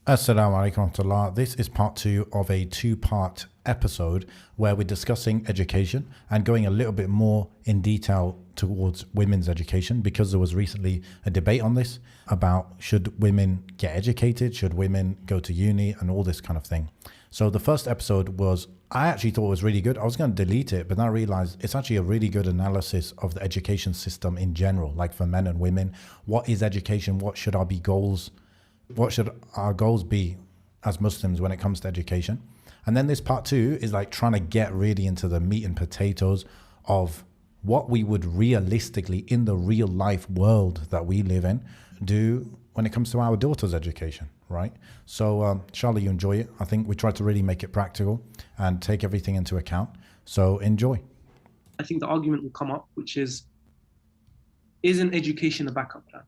Assalamu alaikum warahmatullah. This is part two of a two-part episode where we're discussing education and going a little bit more in detail towards women's education, because there was recently a debate on this about should women get educated, should women go to uni, and all this kind of thing. So the first episode was, I actually thought it was really good. I was going to delete it, but then I realized it's actually a really good analysis of the education system in general, like for men and women. What is education? What should our be goals? What should our goals be as Muslims when it comes to education? And then this part two is like trying to get really into the meat and potatoes of what we would realistically, in the real life world that we live in, do when it comes to our daughter's education, right? So inshallah you enjoy it. I think we try to really make it practical and take everything into account. So enjoy. I think the argument will come up, which is, isn't education a backup plan?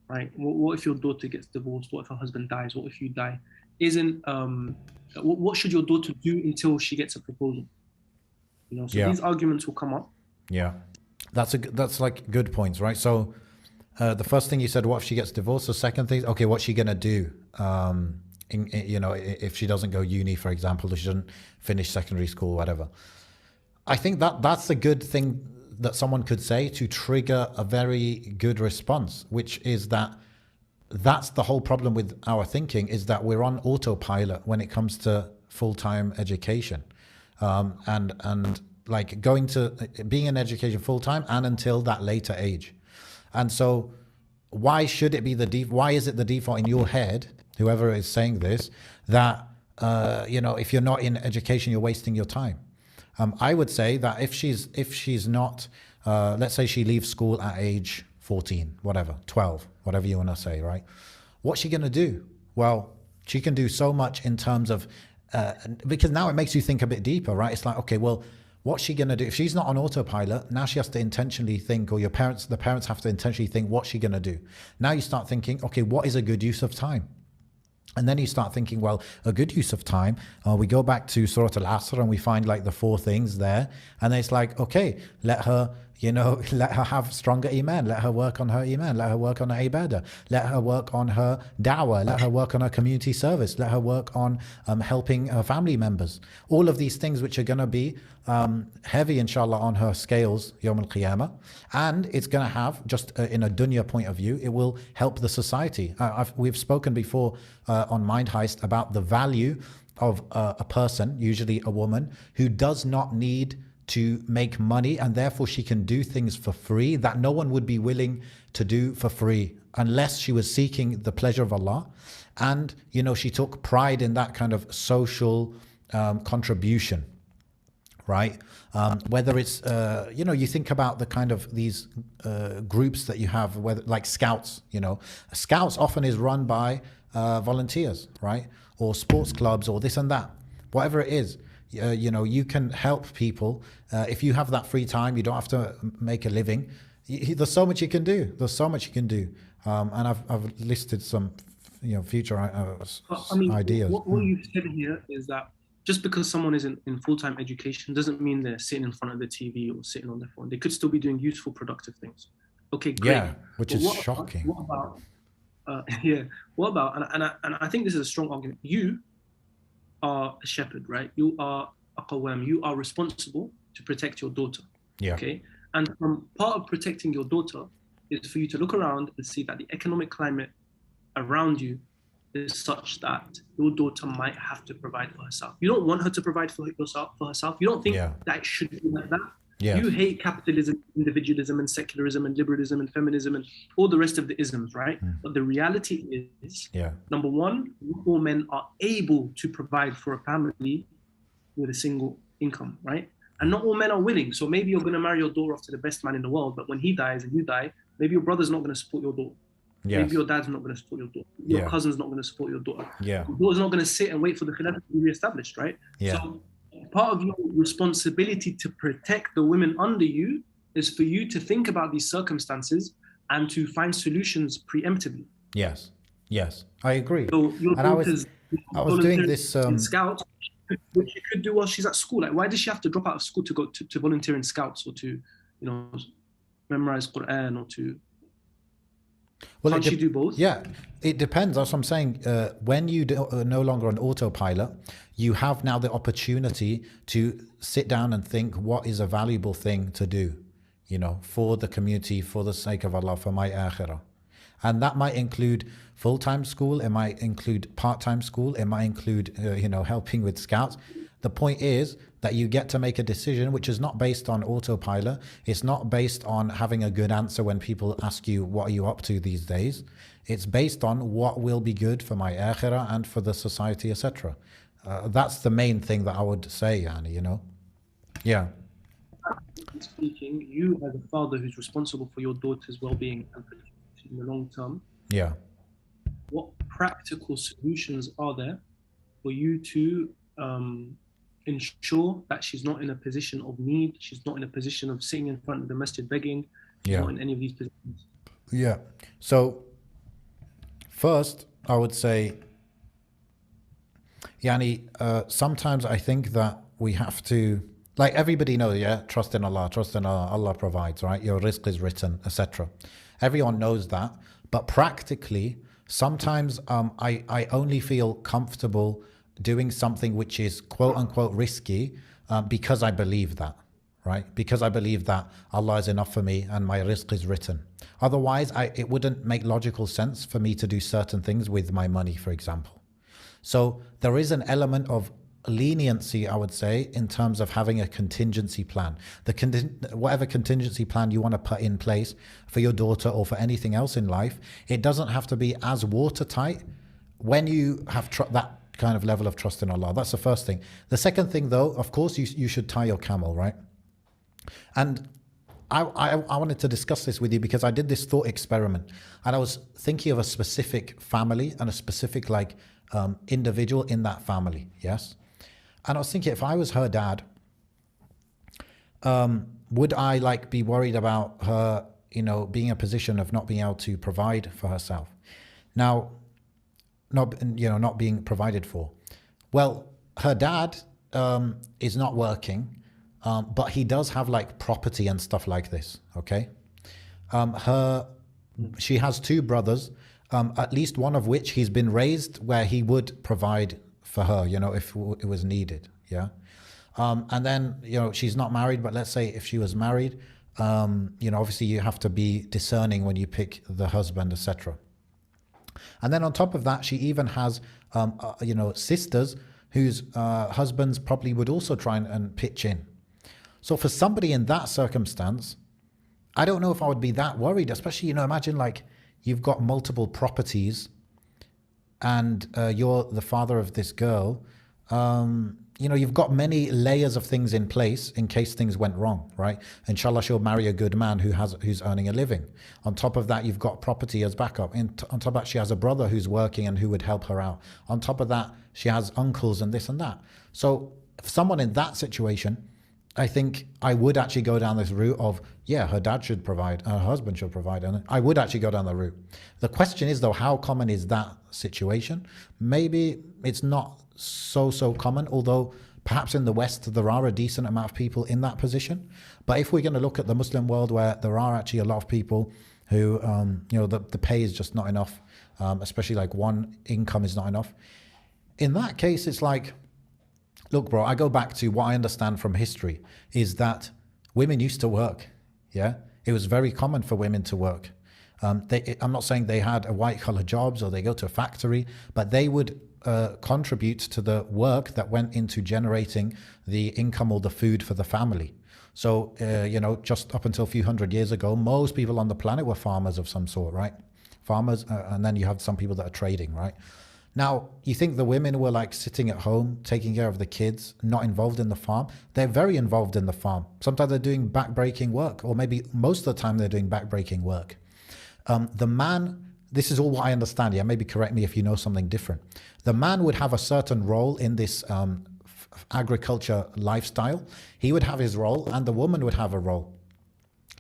Right? What if your daughter gets divorced? What if her husband dies? What if you die? What should your daughter do until she gets a proposal? So Yeah. these arguments will come up. Yeah. That's like good points, right? So the first thing you said, what if she gets divorced? The second thing, okay, what's she gonna do? If she doesn't go uni, for example, if she doesn't finish secondary school, whatever. I think that's a good thing that someone could say to trigger a very good response, which is that's the whole problem with our thinking, is that we're on autopilot when it comes to full-time education, and like going to being in education full-time and until that later age. And so why should it be why is it the default in your head, whoever is saying this, that if you're not in education, you're wasting your time? I would say that if she's not, let's say she leaves school at age 14, whatever, 12, whatever you want to say, right? What's she going to do? Well, she can do so much in terms of, because now it makes you think a bit deeper, right? It's like, okay, well, what's she going to do? If she's not on autopilot, now she has to intentionally think, or the parents have to intentionally think, what's she going to do? Now you start thinking, okay, what is a good use of time? And then you start thinking, well, a good use of time, we go back to Surah Al-Asr and we find like the four things there. And then it's like, okay, let her have stronger iman, let her work on her iman, let her work on her ibadah, let her work on her da'wah, let her work on her community service, let her work on helping her family members. All of these things which are going to be heavy, inshallah, on her scales, Yawm al-Qiyamah. And it's going to have, just in a dunya point of view, it will help the society. We've spoken before on Mind Heist about the value of a person, usually a woman, who does not need to make money, and therefore she can do things for free that no one would be willing to do for free unless she was seeking the pleasure of Allah. And she took pride in that kind of social contribution, right? Whether it's you think about the kind of these groups that you have, whether like scouts. Scouts often is run by volunteers, right? Or sports clubs, or this and that, whatever it is. You can help people if you have that free time. You don't have to make a living. There's so much you can do. And I've listed some future ideas. What you've said here is that just because someone is in full-time education doesn't mean they're sitting in front of the TV or sitting on their phone. They could still be doing useful, productive things. Okay, great. Yeah, which is shocking. What about and I think this is a strong argument. You are a shepherd, right? You are a qawwam. You are responsible to protect your daughter. Yeah. Okay. And part of protecting your daughter is for you to look around and see that the economic climate around you is such that your daughter might have to provide for herself. You don't want her to provide for herself. You don't think that it should be like that. Yeah. You hate capitalism, individualism, and secularism, and liberalism, and feminism, and all the rest of the isms, right? But the reality is, number one, all men are able to provide for a family with a single income, right? And not all men are willing. So maybe you're going to marry your daughter off to the best man in the world, but when he dies and you die, maybe your brother's not going to support your daughter. Yes. Maybe your dad's not going to support your daughter. Your cousin's not going to support your daughter. Yeah. Your daughter's not going to sit and wait for the khilafah to be reestablished, right? Yeah. So part of your responsibility to protect the women under you is for you to think about these circumstances and to find solutions preemptively. Yes, I agree. So your and I was doing this in Scouts, which she could do while she's at school. Like, why does she have to drop out of school to go to volunteer in Scouts or to memorize Quran or to Well, Can't you do both? Yeah, it depends. That's what I'm saying. When you are no longer on autopilot, you have now the opportunity to sit down and think, what is a valuable thing to do, you know, for the community, for the sake of Allah, for my akhirah. And that might include full-time school. It might include part-time school. It might include, you know, helping with scouts. The point is that you get to make a decision which is not based on autopilot. It's not based on having a good answer when people ask you, what are you up to these days? It's based on what will be good for my akhirah and for the society, etc. That's the main thing that I would say, Yani, you know? Yeah. Speaking, you as a father who's responsible for your daughter's well-being and in the long term, yeah, what practical solutions are there for you to ensure that she's not in a position of need, she's not in a position of sitting in front of the masjid begging, she's not in any of these positions? Yeah. So first, I would say, Yani, sometimes I think that we have to, like everybody knows, yeah, trust in Allah, Allah provides, right? Your rizq is written, etc. Everyone knows that. But practically, sometimes I only feel comfortable doing something which is quote unquote risky because I believe that, right? Because I believe that Allah is enough for me and my rizq is written. Otherwise, it wouldn't make logical sense for me to do certain things with my money, for example. So there is an element of leniency, I would say, in terms of having a contingency plan. Whatever contingency plan you want to put in place for your daughter or for anything else in life, it doesn't have to be as watertight when you have that kind of level of trust in Allah. That's the first thing. The second thing, though, of course, you should tie your camel, right? And I wanted to discuss this with you because I did this thought experiment and I was thinking of a specific family and a specific individual in that family, yes? And I was thinking, if I was her dad, would I be worried about her, being in a position of not being able to provide for herself? Now, not being provided for. Well, her dad is not working, but he does have property and stuff like this. Okay, she has two brothers, at least one of which he's been raised where he would provide for her, if it was needed. Yeah. And then, she's not married, but let's say if she was married, obviously you have to be discerning when you pick the husband, etc. And then on top of that, she even has, sisters whose husbands probably would also try and pitch in. So for somebody in that circumstance, I don't know if I would be that worried, especially, imagine you've got multiple properties and you're the father of this girl. You've got many layers of things in place in case things went wrong, right? Inshallah, she'll marry a good man who's earning a living. On top of that, you've got property as backup. On top of that, she has a brother who's working and who would help her out. On top of that, she has uncles and this and that. So if someone in that situation, I think I would actually go down this route of, yeah, her dad should provide, her husband should provide, and I would actually go down the route. The question is, though, how common is that situation? Maybe it's not so common, although perhaps in the West there are a decent amount of people in that position. But if we're going to look at the Muslim world, where there are actually a lot of people who, the pay is just not enough, especially one income is not enough. In that case, it's look, bro, I go back to what I understand from history is that women used to work. Yeah, it was very common for women to work. I'm not saying they had a white collar jobs or they go to a factory, but they would contribute to the work that went into generating the income or the food for the family. So, just up until a few hundred years ago, most people on the planet were farmers of some sort, right? Farmers, and then you have some people that are trading, right? Now, you think the women were sitting at home, taking care of the kids, not involved in the farm? They're very involved in the farm. Sometimes they're doing back-breaking work, or maybe most of the time they're doing back-breaking work. The man, this is all what I understand, yeah, maybe correct me if you know something different. The man would have a certain role in this agriculture lifestyle. He would have his role and the woman would have a role.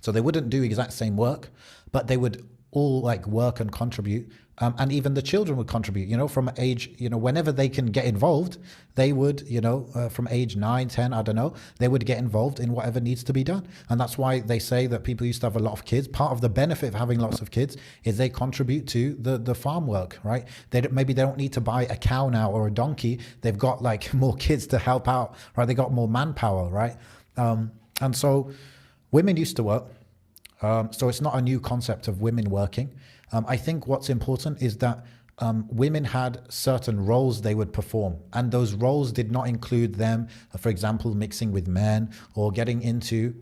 So they wouldn't do exact same work, but they would all work and contribute And even the children would contribute, you know, from age, you know, whenever they can get involved, they would, you know, from age 9, 10, I don't know, they would get involved in whatever needs to be done. And that's why they say that people used to have a lot of kids. Part of the benefit of having lots of kids is they contribute to the farm work, right? Maybe they don't need to buy a cow now or a donkey. They've got like more kids to help out, right? They got more manpower, right? And so women used to work. So it's not a new concept of women working. I think what's important is that women had certain roles they would perform, and those roles did not include them, for example, mixing with men or getting into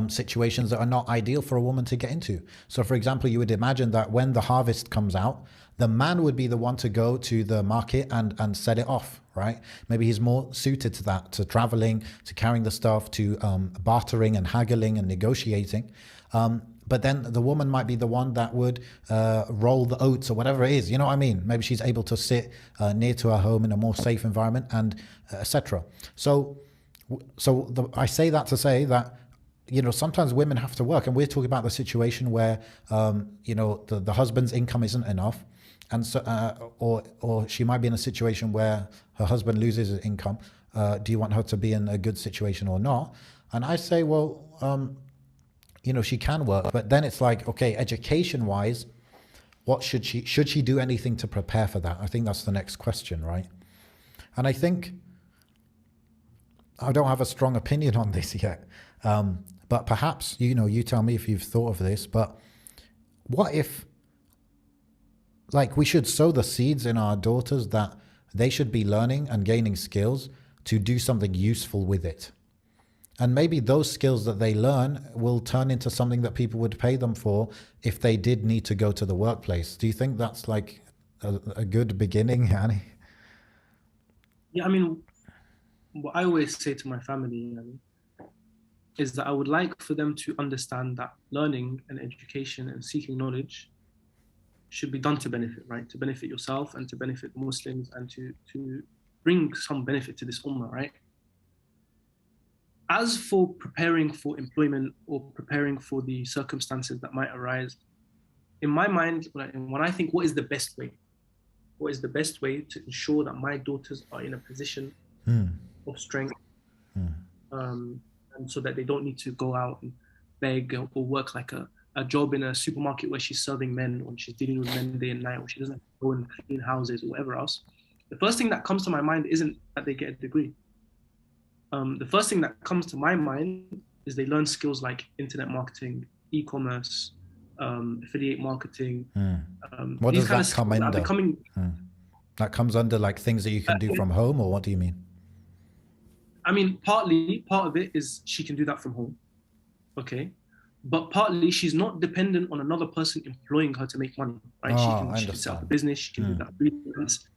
situations that are not ideal for a woman to get into. So for example, you would imagine that when the harvest comes out, the man would be the one to go to the market and set it off, right? Maybe he's more suited to that, to traveling, to carrying the stuff, to bartering and haggling and negotiating. But then the woman might be the one that would roll the oats or whatever it is. You know what I mean? Maybe she's able to sit near to her home in a more safe environment, and etc. So I say that to say that, you know, sometimes women have to work, and we're talking about the situation where you know, the husband's income isn't enough, and so or she might be in a situation where her husband loses his income. Do you want her to be in a good situation or not? And I say, well, you know, she can work, but then it's like, okay, education-wise, what should she do anything to prepare for that? I think that's the next question, right? And I think I don't have a strong opinion on this yet, but perhaps, you know, you tell me if you've thought of this, but what if, like, we should sow the seeds in our daughters that they should be learning and gaining skills to do something useful with it. And maybe those skills that they learn will turn into something that people would pay them for if they did need to go to the workplace. Do you think that's like a good beginning, Hani? Yeah, I mean, what I always say to my family is that I would like for them to understand that learning and education and seeking knowledge should be done to benefit, right? To benefit yourself and to benefit the Muslims and to bring some benefit to this ummah, right? As for preparing for employment or preparing for the circumstances that might arise, in my mind, when I think what is the best way? What is the best way to ensure that my daughters are in a position of strength, and so that they don't need to go out and beg or work like a job in a supermarket where she's serving men, or she's dealing with men day and night, or she doesn't have to go and clean houses or whatever else. The first thing that comes to my mind isn't that they get a degree. The first thing that comes to my mind is they learn skills like internet marketing, e-commerce, affiliate marketing. What does that come under? That comes under like things that you can do from home, or what do you mean? I mean, part of it is she can do that from home, okay? But partly she's not dependent on another person employing her to make money, right? She can set up a business, she can do that freelance,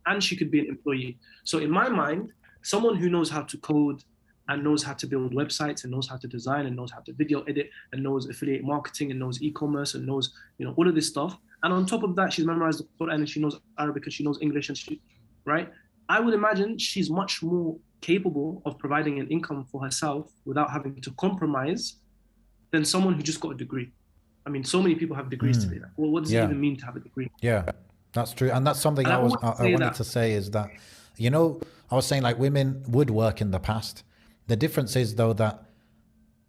and she could be an employee. So in my mind, someone who knows how to code and knows how to build websites and knows how to design and knows how to video edit and knows affiliate marketing and knows e-commerce and knows, you know, all of this stuff. And on top of that, she's memorized the Quran and she knows Arabic and she knows English and right? I would imagine she's much more capable of providing an income for herself without having to compromise than someone who just got a degree. I mean, so many people have degrees today. Like, well, what does it even mean to have a degree? Yeah, that's true. And that's something I wanted to say is that, you know, I was saying like women would work in the past. The difference is though that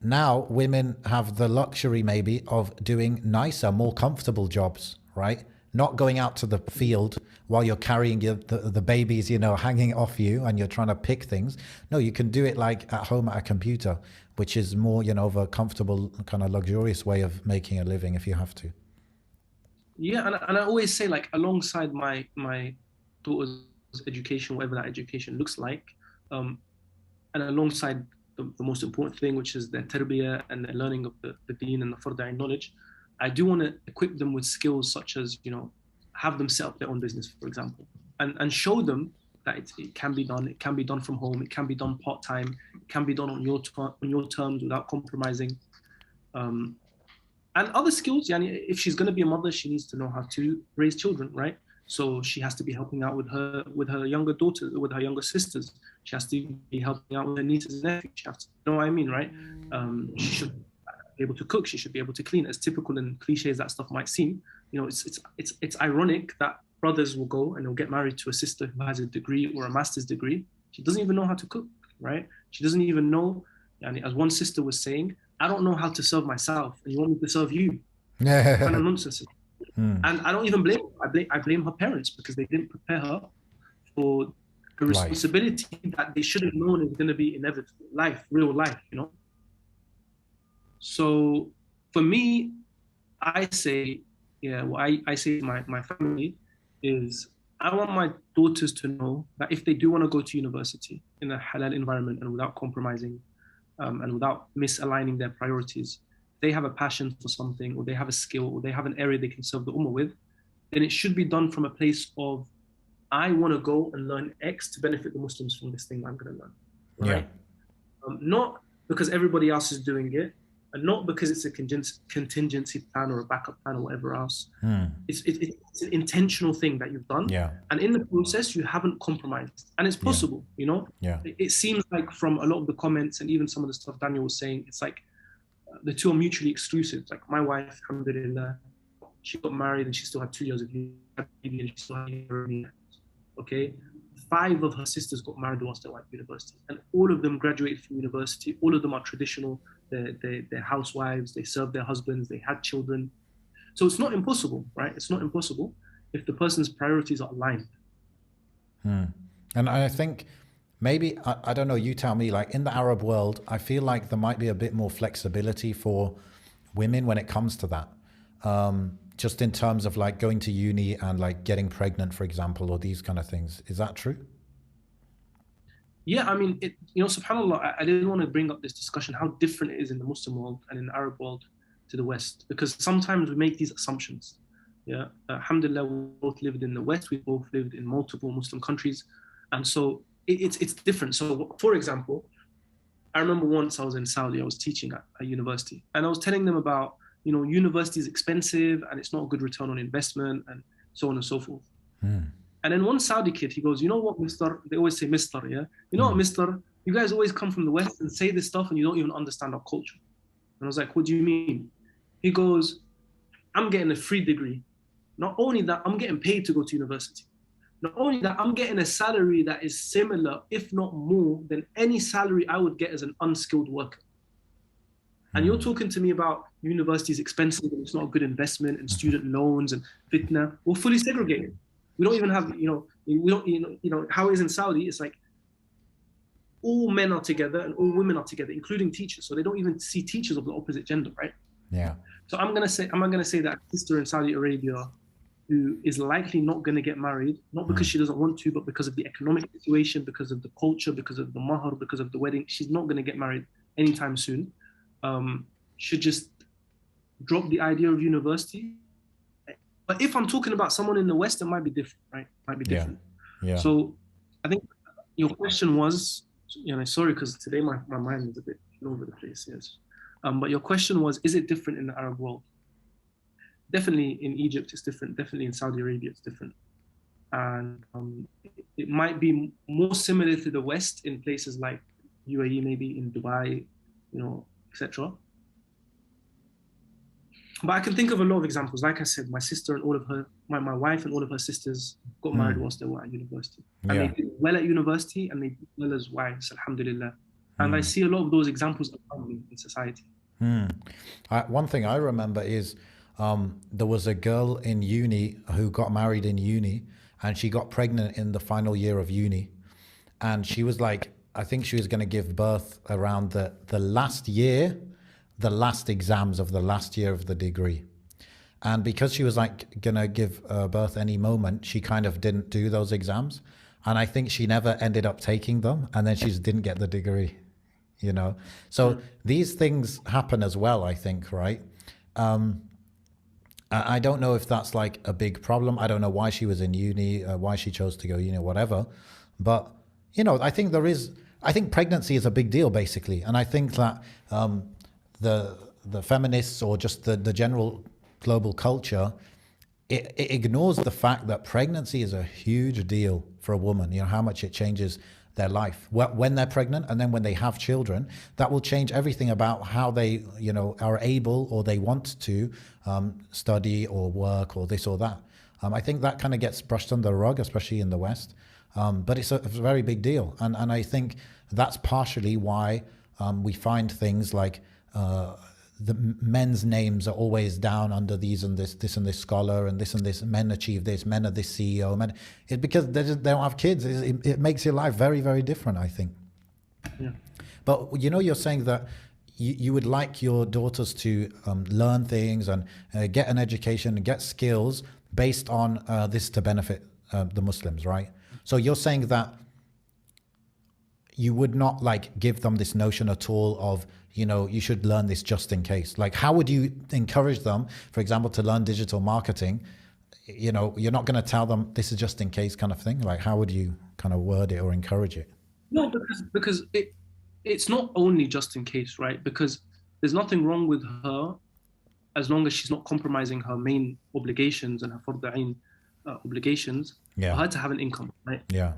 now women have the luxury maybe of doing nicer, more comfortable jobs, right? Not going out to the field while you're carrying the babies, you know, hanging off you and you're trying to pick things. No, you can do it like at home at a computer, which is more, you know, of a comfortable kind of luxurious way of making a living if you have to. Yeah, and I always say like alongside my daughter's education, whatever that education looks like, and alongside the most important thing, which is their tarbiyah and their learning of the deen and the farda knowledge, I do want to equip them with skills such as, you know, have them set up their own business, for example, and show them that it can be done. It can be done from home. It can be done part-time. It can be done on your terms without compromising. And other skills, yani, if she's going to be a mother, she needs to know how to raise children, right? So she has to be helping out with her younger daughters, with her younger sisters. She has to be helping out with her nieces and nephews. She has to, you know what I mean, right? She should be able to cook. She should be able to clean. As typical and cliche as that stuff might seem, it's ironic that brothers will go and they'll get married to a sister who has a degree or a master's degree. She doesn't even know how to cook, right? She doesn't even know, and as one sister was saying, I don't know how to serve myself, and you want me to serve you? What kind of nonsense. And I don't even blame her. I blame her parents because they didn't prepare her for the responsibility that they should have known is going to be inevitable, real life, So for me, I say, I say my family is, I want my daughters to know that if they do want to go to university in a halal environment and without compromising and without misaligning their priorities, they have a passion for something, or they have a skill, or they have an area they can serve the ummah with, then it should be done from a place of, I want to go and learn X to benefit the Muslims from this thing I'm going to learn. Right? Yeah. Not because everybody else is doing it, and not because it's a contingency plan or a backup plan or whatever else. It's an intentional thing that you've done. Yeah. And in the process, you haven't compromised. And it's possible, Yeah. It seems like from a lot of the comments and even some of the stuff Daniel was saying, it's like the two are mutually exclusive. Like my wife, alhamdulillah, she got married and she still had 2 years of uni, and she still had okay. 5 of her sisters got married whilst they were at university, and all of them graduated from university. All of them are traditional. They're housewives. They served their husbands. They had children. So it's not impossible, right? It's not impossible if the person's priorities are aligned. And I think maybe, I don't know, you tell me, like in the Arab world, I feel like there might be a bit more flexibility for women when it comes to that. Just in terms of like going to uni and like getting pregnant, for example, or these kind of things. Is that true? Yeah, I mean, subhanAllah, I didn't want to bring up this discussion, how different it is in the Muslim world and in the Arab world to the West, because sometimes we make these assumptions. Yeah, alhamdulillah, we both lived in the West, we both lived in multiple Muslim countries. And so it's different. So for example, I remember once I was in Saudi, I was teaching at a university, and I was telling them about, university is expensive and it's not a good return on investment and so on and so forth. And then one Saudi kid, he goes, you know what, mister, they always say mister, yeah? You know what, mister, you guys always come from the West and say this stuff and you don't even understand our culture. And I was like, what do you mean? He goes, I'm getting a free degree. Not only that, I'm getting paid to go to university. Not only that, I'm getting a salary that is similar, if not more, than any salary I would get as an unskilled worker. And you're talking to me about university is expensive and it's not a good investment, and student loans and fitna. We're fully segregated. We don't even have, how it is in Saudi, it's like all men are together and all women are together, including teachers. So they don't even see teachers of the opposite gender, right? Yeah. So I'm gonna say that a sister in Saudi Arabia who is likely not going to get married, not because she doesn't want to, but because of the economic situation, because of the culture, because of the mahar, because of the wedding, she's not going to get married anytime soon. Should just drop the idea of university. But if I'm talking about someone in the West, it might be different, right? Might be different. Yeah. So I think your question was, sorry, because today my mind is a bit all over the place, yes. But your question was, is it different in the Arab world? Definitely in Egypt, it's different. Definitely in Saudi Arabia, it's different. And it might be more similar to the West in places like UAE, maybe in Dubai, etc. But I can think of a lot of examples. Like I said, my sister and all of her, my wife and all of her sisters got married whilst they were at university. And they did well at university and they did well as wives, alhamdulillah. And I see a lot of those examples around me in society. One thing I remember is there was a girl in uni who got married in uni, and she got pregnant in the final year of uni. And she was like, I think she was going to give birth around the last year, the last exams of the last year of the degree. And because she was like going to give birth any moment, she kind of didn't do those exams. And I think she never ended up taking them. And then she just didn't get the degree, So these things happen as well, I think, right? I don't know if that's like a big problem. I don't know why she was in uni, why she chose to go uni, whatever. But, I think pregnancy is a big deal, basically. And I think that the feminists or just the general global culture, it ignores the fact that pregnancy is a huge deal for a woman. How much it changes their life when they're pregnant, and then when they have children. That will change everything about how they, you know, are able or they want to study or work or this or that. I think that kind of gets brushed under the rug, especially in the West. But it's a very big deal. And I think that's partially why we find things like the men's names are always down under these and this and this scholar and this, men achieve this, men are this CEO. Men, it's because they don't have kids. It makes your life very, very different, I think. Yeah. But, you know, you're saying that you would like your daughters to learn things and get an education and get skills based on this to benefit the Muslims, right? So you're saying that you would not like give them this notion at all of, you know, you should learn this just in case. Like, how would you encourage them, for example, to learn digital marketing? You know, you're not going to tell them this is just in case kind of thing. Like, how would you kind of word it or encourage it? No, because it's not only just in case, right? Because there's nothing wrong with her as long as she's not compromising her main obligations and her fard ain obligations, for her to have an income, right? Yeah.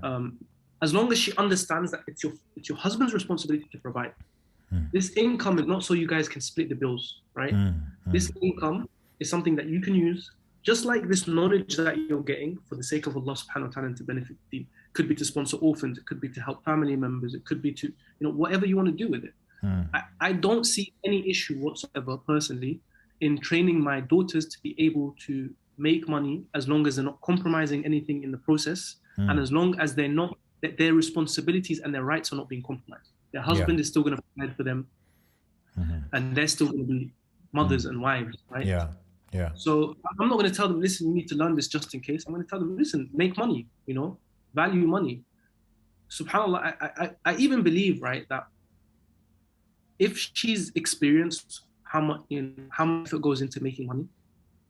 As long as she understands that it's your husband's responsibility to provide. This income is not so you guys can split the bills, right? This income is something that you can use, just like this knowledge that you're getting for the sake of Allah subhanahu wa ta'ala and to benefit the deen. Could be to sponsor orphans, it could be to help family members, it could be to, you know, whatever you want to do with it. I don't see any issue whatsoever personally in training my daughters to be able to make money as long as they're not compromising anything in the process, and as long as they're not, that their responsibilities and their rights are not being compromised. Their husband is still going to provide for them, and they're still going to be mothers and wives, right? Yeah, yeah. So I'm not going to tell them, listen, you need to learn this just in case. I'm going to tell them, listen, make money, you know, value money. SubhanAllah, I even believe, right, that if she's experienced how much effort goes into making money,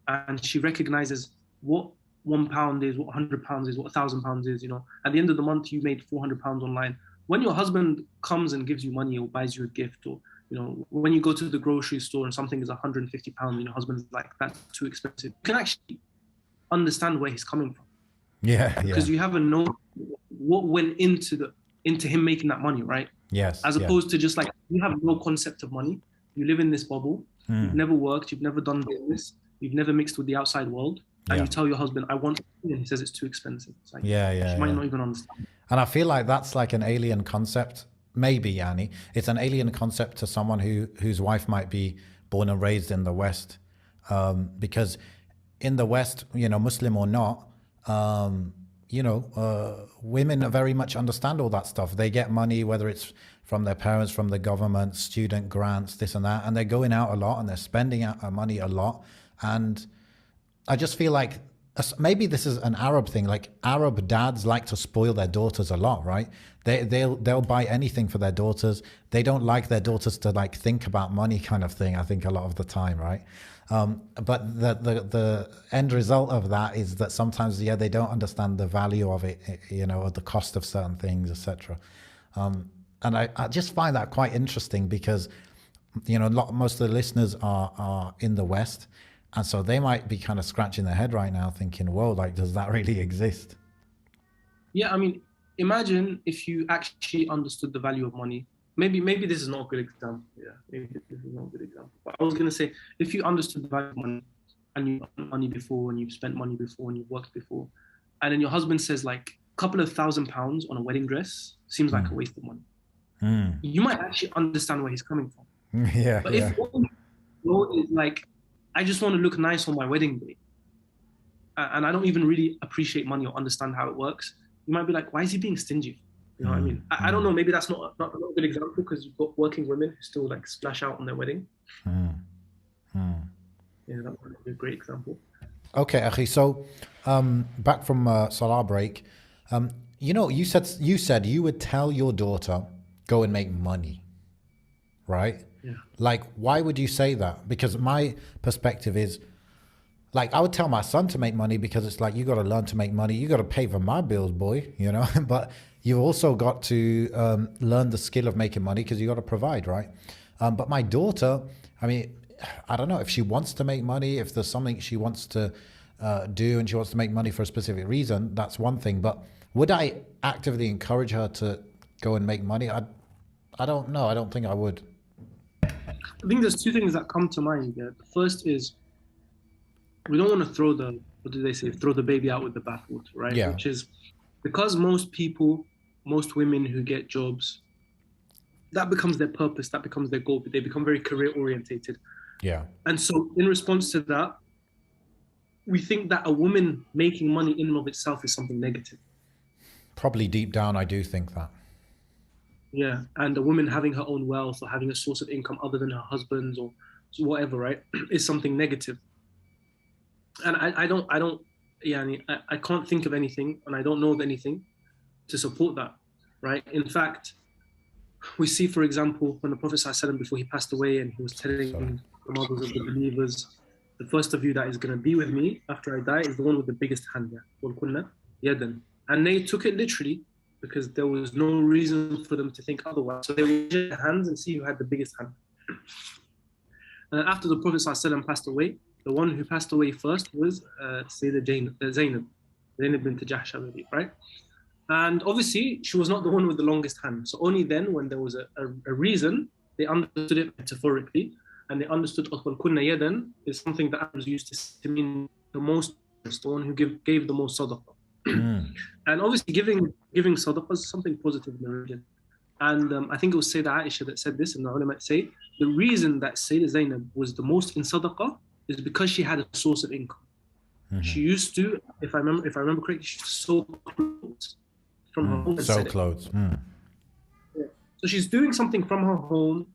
and she recognizes what £1 is, what £100 is, what £1,000 is, you know, at the end of the month you made £400 online. When your husband comes and gives you money or buys you a gift, or, you know, when you go to the grocery store and something is £150 and your husband's like, that's too expensive, you can actually understand where he's coming from. Yeah, because you haven't known what went into him making that money, right? Yes. As opposed to just like, you have no concept of money. You live in this bubble. You've never worked. You've never done business. You've never mixed with the outside world. And you tell your husband, I want it, and he says it's too expensive. It's like, she might not even understand. And I feel like that's like an alien concept. Maybe, Yani. It's an alien concept to someone whose wife might be born and raised in the West. Because in the West, you know, Muslim or not, you know, women very much understand all that stuff. They get money, whether it's from their parents, from the government, student grants, this and that, and they're going out a lot and they're spending out money a lot. And I just feel like maybe this is an Arab thing. Like, Arab dads like to spoil their daughters a lot, right? They'll buy anything for their daughters. They don't like their daughters to like think about money, kind of thing, I think, a lot of the time, right? But the end result of that is that sometimes, they don't understand the value of it, you know, or the cost of certain things, etc. And I just find that quite interesting because, you know, most of the listeners are in the West. And so they might be kind of scratching their head right now thinking, whoa, like, does that really exist? Yeah, I mean, imagine if you actually understood the value of money. Maybe this is not a good example. Yeah, maybe this is not a good example. But I was going to say, if you understood the value of money, and you've done money before, and you've spent money before, and you've worked before, and then your husband says like a couple of £1,000 on a wedding dress seems like a waste of money. You might actually understand where he's coming from. But if all you know is like, I just want to look nice on my wedding day, and I don't even really appreciate money or understand how it works, you might be like, why is he being stingy? You know what I mean? I don't know, maybe that's not a good example, because you've got working women who still like splash out on their wedding. Yeah, that would be a great example. Okay, Akhi, so back from Salah break, you know, you said you would tell your daughter, go and make money, right? Yeah. Like, why would you say that? Because my perspective is, like, I would tell my son to make money because it's like, you got to learn to make money. You got to pay for my bills, boy, you know, but you've also got to learn the skill of making money because you got to provide, right? But my daughter, I mean, I don't know if she wants to make money, if there's something she wants to do and she wants to make money for a specific reason, that's one thing. But would I actively encourage her to go and make money? I don't know. I don't think I would. I think there's two things that come to mind. Yeah. The first is we don't want to throw the, what do they say? Throw the baby out with the bathwater, right? Yeah. Which is because most people, most women who get jobs, that becomes their purpose, that becomes their goal. They become very career orientated. Yeah. And so in response to that, we think that a woman making money in and of itself is something negative. Probably deep down, I do think that. Yeah, and a woman having her own wealth or having a source of income other than her husband's or whatever, right, is something negative. And I can't think of anything, and I don't know of anything to support that, right? In fact, we see, for example, when the Prophet ﷺ, before he passed away, and he was telling the mothers of the believers, the first of you that is going to be with me after I die is the one with the biggest hand. And they took it literally because there was no reason for them to think otherwise. So they would raise their hands and see who had the biggest hand. And after the Prophet ﷺ passed away, the one who passed away first was Sayyidah Zainab bint Jahsh, right? And obviously, she was not the one with the longest hand. So only then, when there was a reason, they understood it metaphorically, and they understood kunna yadan is something that Arabs used to mean the most, the one who gave the most sadaqah. And obviously, giving sadaqah is something positive in the religion. And I think it was Sayyidah Aisha that said this, and the ulama say the reason that Sayyidah Zainab was the most in sadaqah is because she had a source of income. She used to, if I remember correctly, she sew clothes from her home. Sew clothes. Yeah. So she's doing something from her home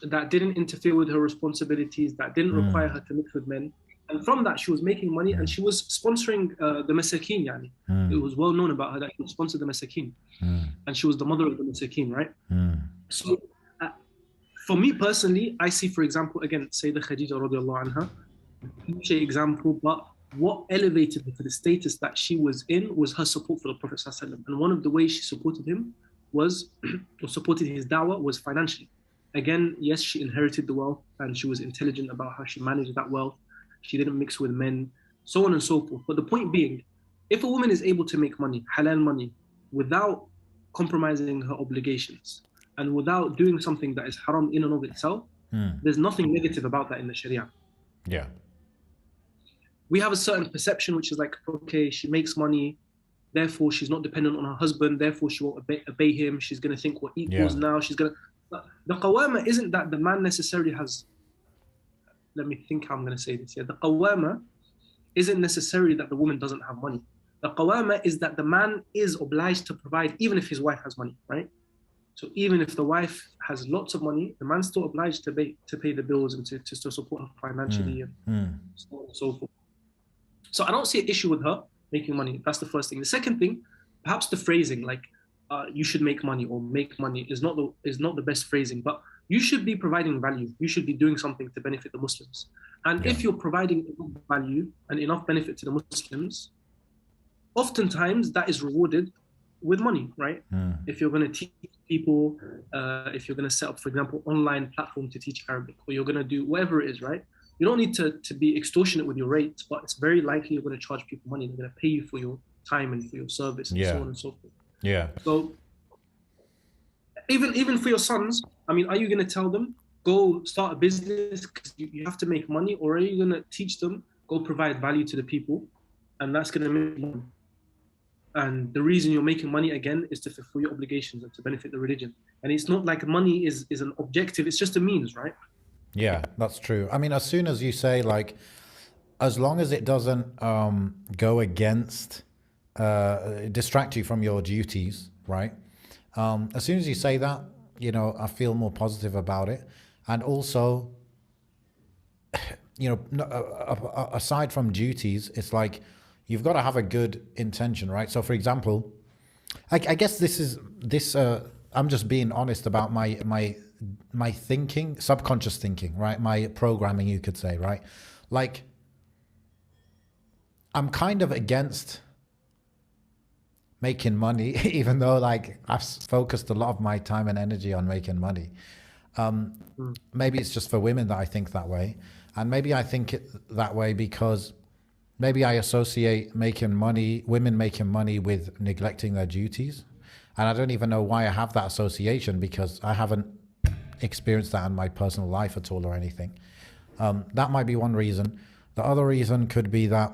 that didn't interfere with her responsibilities, that didn't require her to mix with men. And from that, she was making money, and she was sponsoring the Masakeen. It was well known about her that she would sponsor the Masakeen. And she was the mother of the Masakeen, right? So for me personally, I see, for example, again, Sayyidah Khadija radiallahu anha, cliche example, but what elevated her to the status that she was in was her support for the Prophet ﷺ. And one of the ways she supported him was, or supported his da'wah, was financially. Again, yes, she inherited the wealth, and she was intelligent about how she managed that wealth. She didn't mix with men, so on and so forth. But the point being, if a woman is able to make money, halal money, without compromising her obligations and without doing something that is haram in and of itself, there's nothing negative about that in the Sharia. Yeah. We have a certain perception, which is like, okay, she makes money, therefore she's not dependent on her husband, therefore she won't obey him, she's going to think we're equals now, she's going to... The qawama isn't that the man necessarily has... Let me think how I'm going to say this here. The qawama isn't necessarily that the woman doesn't have money. The qawama is that the man is obliged to provide even if his wife has money, right? So even if the wife has lots of money, the man's still obliged to pay the bills and to support her financially and so on and so forth. So I don't see an issue with her making money. That's the first thing. The second thing, perhaps the phrasing, like you should make money or make money is not the best phrasing, but you should be providing value. You should be doing something to benefit the Muslims. And if you're providing enough value and enough benefit to the Muslims, oftentimes that is rewarded with money, right? If you're going to teach people, if you're going to set up, for example, online platform to teach Arabic, or you're going to do whatever it is, right? You don't need to be extortionate with your rates, but it's very likely you're going to charge people money. They're going to pay you for your time and for your service and so on and so forth. Yeah. So even for your sons, I mean, are you going to tell them, go start a business because you have to make money, or are you going to teach them, go provide value to the people, and that's going to make money? And the reason you're making money, again, is to fulfill your obligations and to benefit the religion. And it's not like money is an objective, it's just a means, right? Yeah, that's true. I mean, as soon as you say, like, as long as it doesn't go against, distract you from your duties, right? As soon as you say that, you know, I feel more positive about it. And also, you know, aside from duties, it's like, you've got to have a good intention, right? So for example, I guess I'm just being honest about my thinking, subconscious thinking, right? My programming, you could say, right? Like, I'm kind of against making money, even though like I've focused a lot of my time and energy on making money. Maybe it's just for women that I think that way. And maybe I think it that way because maybe I associate women making money with neglecting their duties. And I don't even know why I have that association, because I haven't experienced that in my personal life at all or anything. That might be one reason. The other reason could be that,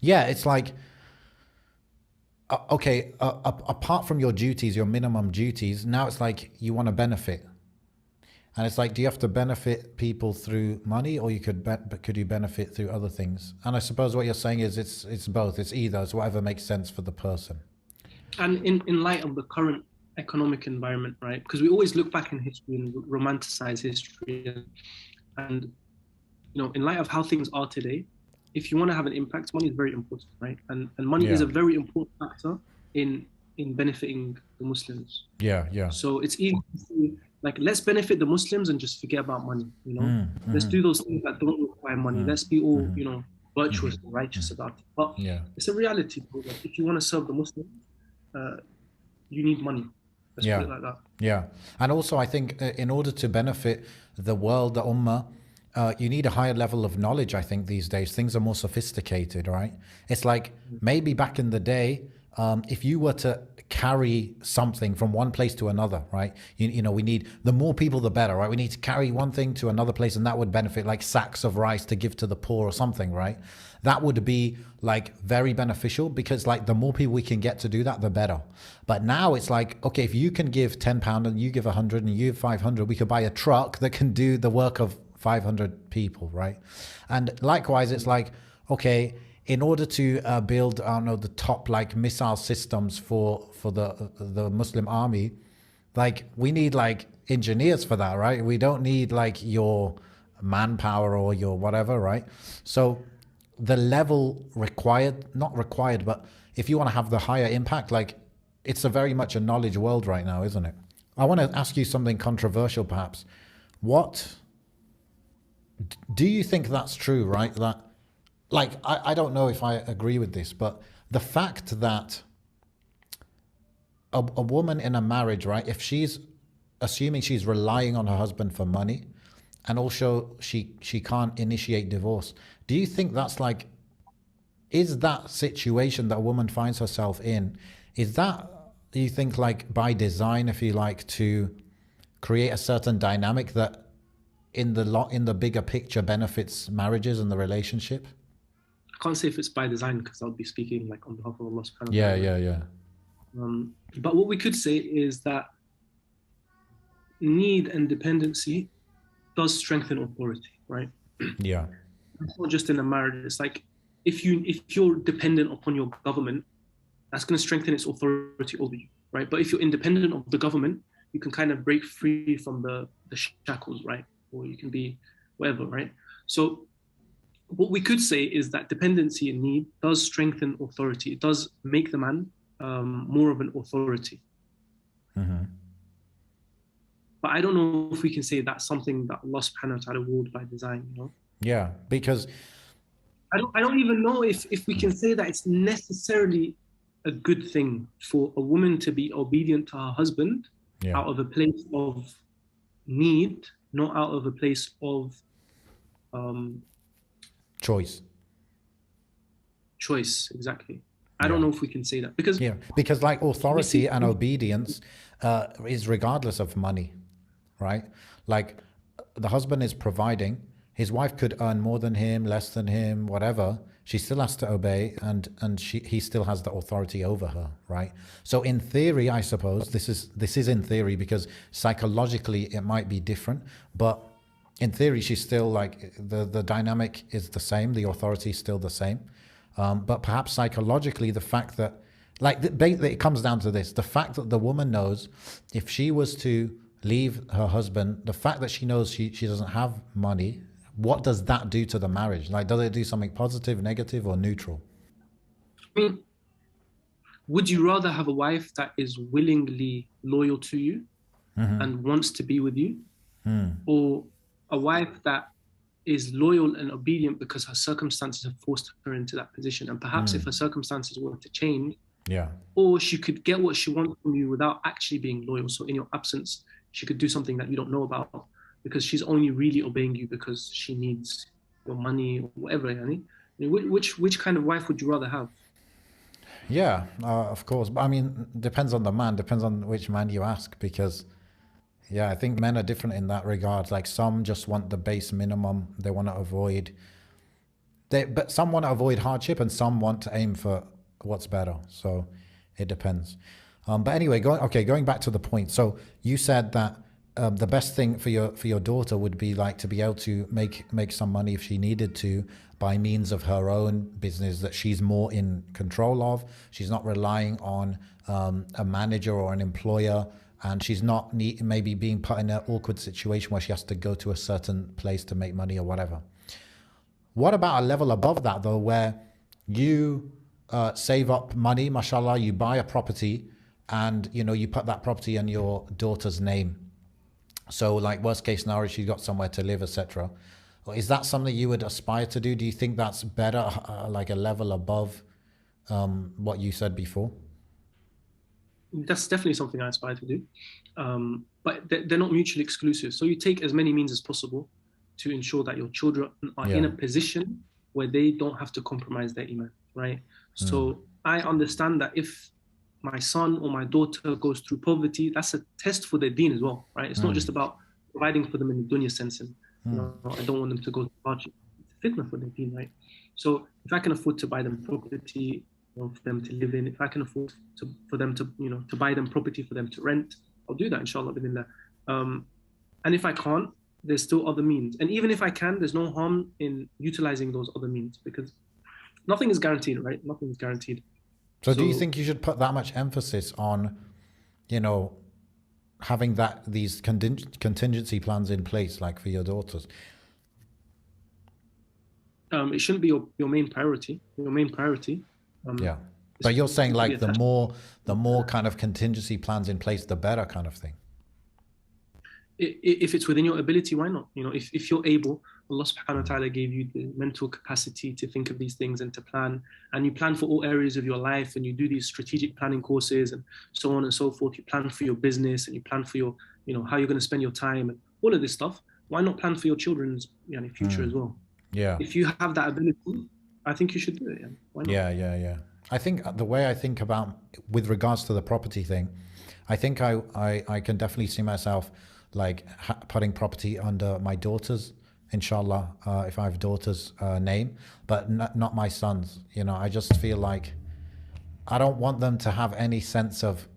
yeah, it's like, okay, apart from your duties, your minimum duties, now it's like you want to benefit. And it's like, do you have to benefit people through money, or could you benefit through other things? And I suppose what you're saying is it's both. It's either. It's whatever makes sense for the person. And in light of the current economic environment, right? Because we always look back in history and romanticize history, and in light of how things are today, if you want to have an impact, money is very important, right? And money is a very important factor in benefiting the Muslims. Yeah. So it's easy to say, like, let's benefit the Muslims and just forget about money. Let's do those things that don't require money. Let's be all virtuous and righteous about it. But it's a reality, bro. Like, if you want to serve the Muslims, you need money. Let's put it like that. Yeah. And also, I think in order to benefit the world, the ummah, you need a higher level of knowledge. I think these days things are more sophisticated, right? It's like maybe back in the day, if you were to carry something from one place to another, right? We need, the more people, the better, right? We need to carry one thing to another place, and that would benefit, like sacks of rice to give to the poor or something, right? That would be like very beneficial, because like the more people we can get to do that, the better. But now it's like, okay, if you can give £10 and you give 100 and you give 500, we could buy a truck that can do the work of 500 people, right? And likewise, it's like, okay, in order to build, I don't know, the top like missile systems for the Muslim army, like we need like engineers for that, right? We don't need like your manpower or your whatever, right? So the level required, not required, but if you want to have the higher impact, like it's a very much a knowledge world right now, isn't it? I want to ask you something controversial, perhaps. What do you think that's true, right? That, like, I don't know if I agree with this, but the fact that a woman in a marriage, right, if she's assuming she's relying on her husband for money, and also she can't initiate divorce, do you think that's like, is that situation that a woman finds herself in, is that, do you think, like by design, if you like, to create a certain dynamic that in the bigger picture benefits marriages and the relationship? I can't say if it's by design, because I'll be speaking like on behalf of Allah subhanahu wa ta'ala. Yeah. But what we could say is that need and dependency does strengthen authority, right? Yeah. It's not just in a marriage. It's like if you're dependent upon your government, that's going to strengthen its authority over you, right? But if you're independent of the government, you can kind of break free from the shackles, right? Or you can be whatever, right? So what we could say is that dependency and need does strengthen authority. It does make the man more of an authority. Mm-hmm. But I don't know if we can say that's something that Allah subhanahu wa ta'ala willed by design, Yeah, because I don't even know if we can say that it's necessarily a good thing for a woman to be obedient to her husband out of a place of need, not out of a place of choice. Exactly. I don't know if we can say that, because like authority and obedience is regardless of money, right? Like the husband is providing, his wife could earn more than him, less than him, whatever. She still has to obey, and he still has the authority over her, right? So in theory, I suppose this is in theory, because psychologically it might be different, but in theory she's still like the dynamic is the same, the authority is still the same, but perhaps psychologically the fact that, like, it comes down to this: the fact that the woman knows if she was to leave her husband, the fact that she knows she doesn't have money, what does that do to the marriage? Like, does it do something positive, negative, or neutral? I mean, would you rather have a wife that is willingly loyal to you and wants to be with you, or a wife that is loyal and obedient because her circumstances have forced her into that position? And perhaps if her circumstances were to change, or she could get what she wants from you without actually being loyal. So in your absence, she could do something that you don't know about, because she's only really obeying you because she needs your money or whatever. I mean, which kind of wife would you rather have? Yeah, of course. But I mean, depends on the man, depends on which man you ask, because yeah, I think men are different in that regard. Like some just want the base minimum. They want to avoid but some want to avoid hardship and some want to aim for what's better. So it depends. But anyway, going back to the point. So you said that the best thing for your daughter would be like to be able to make some money if she needed to by means of her own business that she's more in control of. She's not relying on a manager or an employer, and she's not maybe being put in an awkward situation where she has to go to a certain place to make money or whatever. What about a level above that though, where you save up money, mashallah, you buy a property, and you put that property in your daughter's name? So like worst case scenario, she's got somewhere to live, etc. Is that something you would aspire to do? Do you think that's better, like a level above what you said before? That's definitely something I aspire to do. But they're not mutually exclusive. So you take as many means as possible to ensure that your children are in a position where they don't have to compromise their iman, right? So I understand that if my son or my daughter goes through poverty, that's a test for their deen as well, right? It's not just about providing for them in the dunya sense, and I don't want them to go to hardship. It's a fitna for their deen, right? So if I can afford to buy them property for them to live in, if I can afford for them to to buy them property for them to rent, I'll do that, inshallah, within that. And if I can't, there's still other means. And even if I can, there's no harm in utilizing those other means, because nothing is guaranteed, right? Nothing is guaranteed. So do you think you should put that much emphasis on, having these contingency plans in place, like for your daughters? It shouldn't be your main priority. Your main priority. But you're saying like the more kind of contingency plans in place, the better kind of thing. If it's within your ability, why not? If you're able, Allah subhanahu wa ta'ala gave you the mental capacity to think of these things and to plan, and you plan for all areas of your life, and you do these strategic planning courses and so on and so forth. You plan for your business, and you plan for your, how you're going to spend your time and all of this stuff. Why not plan for your children's future as well? Yeah. If you have that ability, I think you should do it. Why not? Yeah. I think the way I think about with regards to the property thing, I think I can definitely see myself like putting property under my daughter's, inshallah, if I have daughters' name, but not my son's. I just feel like I don't want them to have any sense of,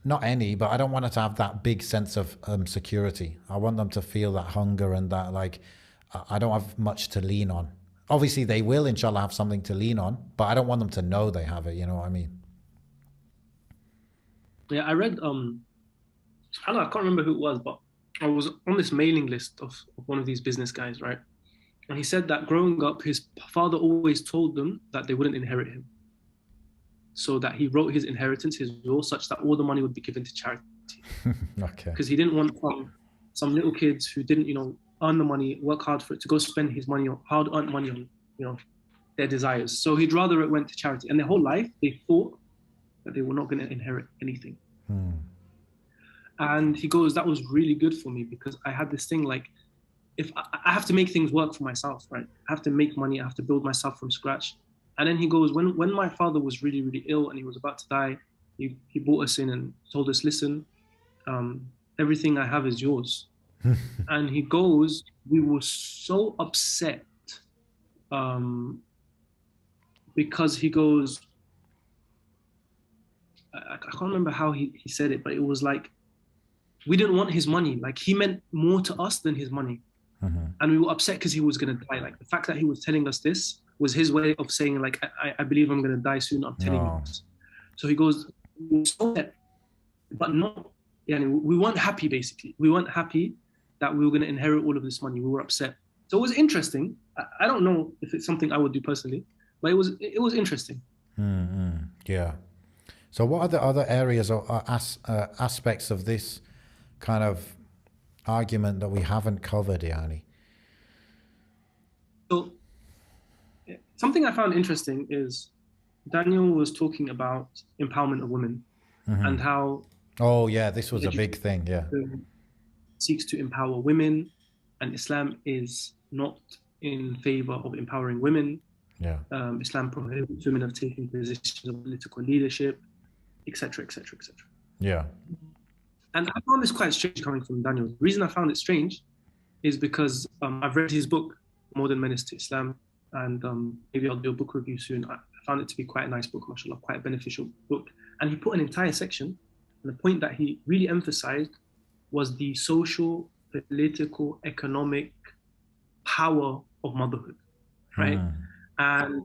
not any, but I don't want them to have that big sense of security. I want them to feel that hunger and that like I don't have much to lean on. Obviously they will, inshallah, have something to lean on, but I don't want them to know they have it. You know what I mean? Yeah, I read I can't remember who it was, but I was on this mailing list of one of these business guys, right? And he said that growing up, his father always told them that they wouldn't inherit him. So that he wrote his inheritance, his will, such that all the money would be given to charity. Okay. Because he didn't want some little kids who didn't, earn the money, work hard for it, to go spend his money on hard-earned money on, their desires. So he'd rather it went to charity. And their whole life, they thought that they were not going to inherit anything. And he goes, that was really good for me, because I had this thing like, if I have to make things work for myself, right? I have to make money, I have to build myself from scratch. And then he goes, when my father was really, really ill and he was about to die, he brought us in and told us, listen, everything I have is yours. And he goes, we were so upset because he goes, I can't remember how he said it, but it was like, we didn't want his money. Like, he meant more to us than his money. And we were upset because he was going to die. Like, the fact that he was telling us this was his way of saying, like, I believe I'm going to die soon. I'm telling you this. So he goes, we were so upset, but not, we weren't happy, basically. We weren't happy that we were going to inherit all of this money. We were upset. So it was interesting. I don't know if it's something I would do personally, but it was interesting. Yeah. So what are the other areas or aspects of this kind of argument that we haven't covered, Yani? So something I found interesting is Daniel was talking about empowerment of women and how... Oh, yeah, this was a big thing, yeah. Seeks to empower women, and Islam is not in favor of empowering women. Yeah. Islam prohibits women of taking positions of political leadership, etc., etc., etc. Yeah. And I found this quite strange coming from Daniel. The reason I found it strange is because I've read his book, More Than Menace to Islam, and maybe I'll do a book review soon. I found it to be quite a nice book, mashallah, quite a beneficial book. And he put an entire section, and the point that he really emphasized was the social, political, economic power of motherhood, right? And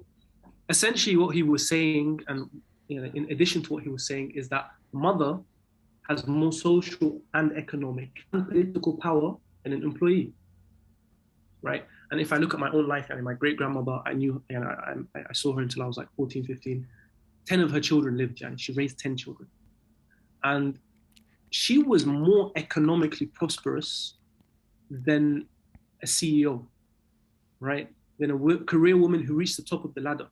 essentially what he was saying, and in addition to what he was saying, is that mother has more social and economic and political power than an employee, right? And if I look at my own life, I mean, my great-grandmother, I knew, I saw her until I was like 14, 15. 10 of her children lived, and she raised 10 children. And she was more economically prosperous than a CEO, right? Than a career woman who reached the top of the ladder.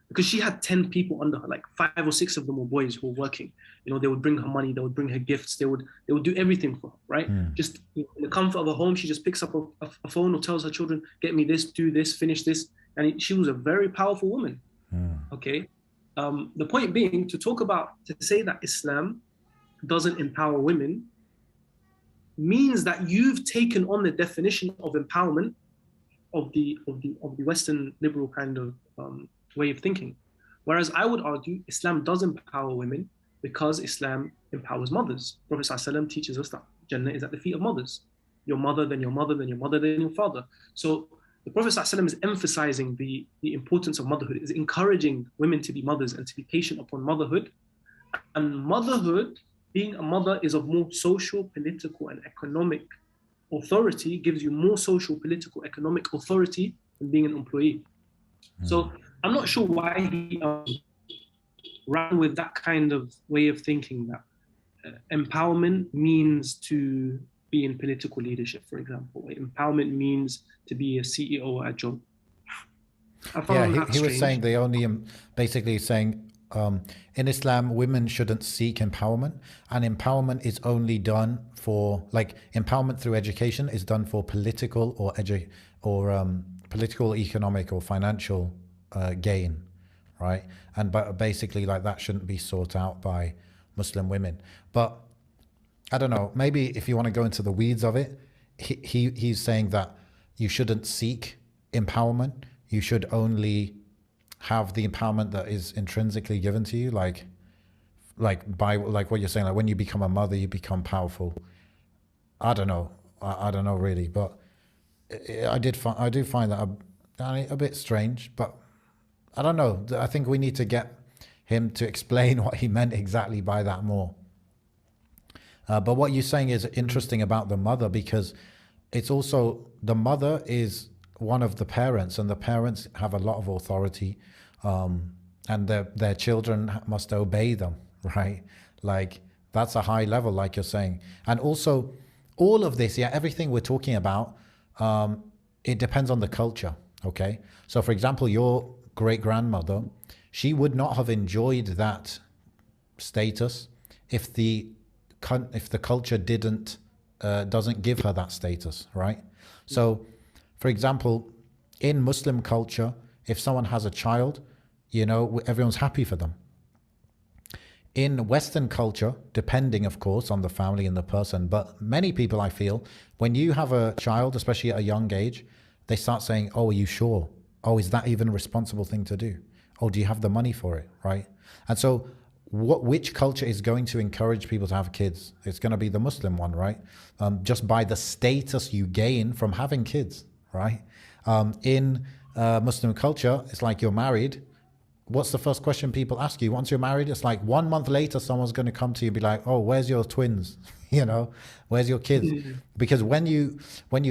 Because she had 10 people under her, like 5 or 6 of them were boys who were working. They would bring her money, they would bring her gifts, they would do everything for her, right? Just in the comfort of her home, she just picks up a phone or tells her children, get me this, do this, finish this. And she was a very powerful woman, okay? The point being, to say that Islam doesn't empower women means that you've taken on the definition of empowerment of the Western liberal kind of way of thinking. Whereas I would argue Islam does empower women because Islam empowers mothers. Prophet ﷺ teaches us that Jannah is at the feet of mothers. Your mother, then your mother, then your mother, then your father. So the Prophet ﷺ is emphasizing the importance of motherhood, is encouraging women to be mothers and to be patient upon motherhood. And motherhood, being a mother, is of more social, political, and economic authority, gives you more social, political, economic authority than being an employee. So I'm not sure why he ran with that kind of way of thinking, that empowerment means to be in political leadership, for example. Empowerment means to be a CEO at a job. He was saying they only basically saying in Islam, women shouldn't seek empowerment, and empowerment is only done for, like, empowerment through education is done for political or political, economic, or financial gain, right? And but basically, like, that shouldn't be sought out by Muslim women. But I don't know, maybe if you want to go into the weeds of it, he's saying that you shouldn't seek empowerment. You should only have the empowerment that is intrinsically given to you, like by what you're saying, like when you become a mother, you become powerful. I don't know really, but I do find that a bit strange, but I don't know. I think we need to get him to explain what he meant exactly by that more. But what you're saying is interesting about the mother, because it's also, the mother is one of the parents, and the parents have a lot of authority, and their children must obey them, right? Like, that's a high level, like you're saying. And also, all of this, everything we're talking about, it depends on the culture, okay? So, for example, your great-grandmother, she would not have enjoyed that status if the culture doesn't give her that status, right? So, for example, in Muslim culture, if someone has a child, everyone's happy for them. In Western culture, depending, of course, on the family and the person, but many people, I feel, when you have a child, especially at a young age, they start saying, oh, are you sure? Oh, is that even a responsible thing to do? Oh, do you have the money for it, right? And so which culture is going to encourage people to have kids? It's going to be the Muslim one, right? Just by the status you gain from having kids, right? In Muslim culture, it's like you're married. What's the first question people ask you? Once you're married, it's like 1 month later, someone's going to come to you and be like, oh, where's your twins? Where's your kids? Because when you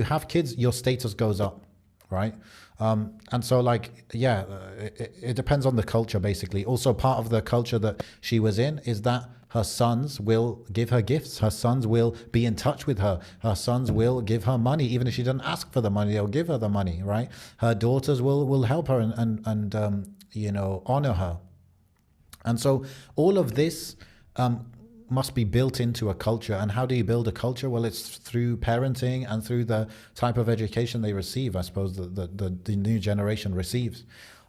have kids, your status goes up, right? And so, like, it depends on the culture, basically. Also, part of the culture that she was in is that her sons will give her gifts. Her sons will be in touch with her. Her sons will give her money. Even if she doesn't ask for the money, they'll give her the money, right? Her daughters will help her and honor her. And so all of this must be built into a culture. And how do you build a culture? Well, it's through parenting and through the type of education they receive, I suppose, the new generation receives.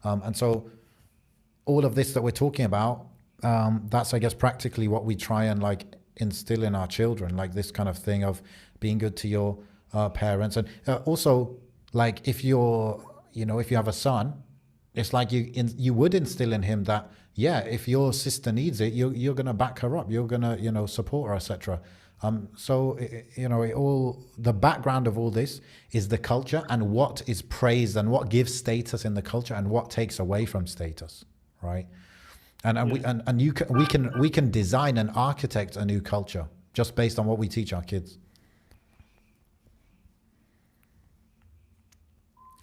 And so all of this that we're talking about, that's, I guess, practically what we try and like instill in our children, like this kind of thing of being good to your parents. And also, like, if you're, if you have a son, it's like you would instill in him that, yeah, if your sister needs it, you're going to back her up, you're going to, support her, etc. So, the background of all this is the culture and what is praised and what gives status in the culture and what takes away from status, right? We can design and architect a new culture just based on what we teach our kids.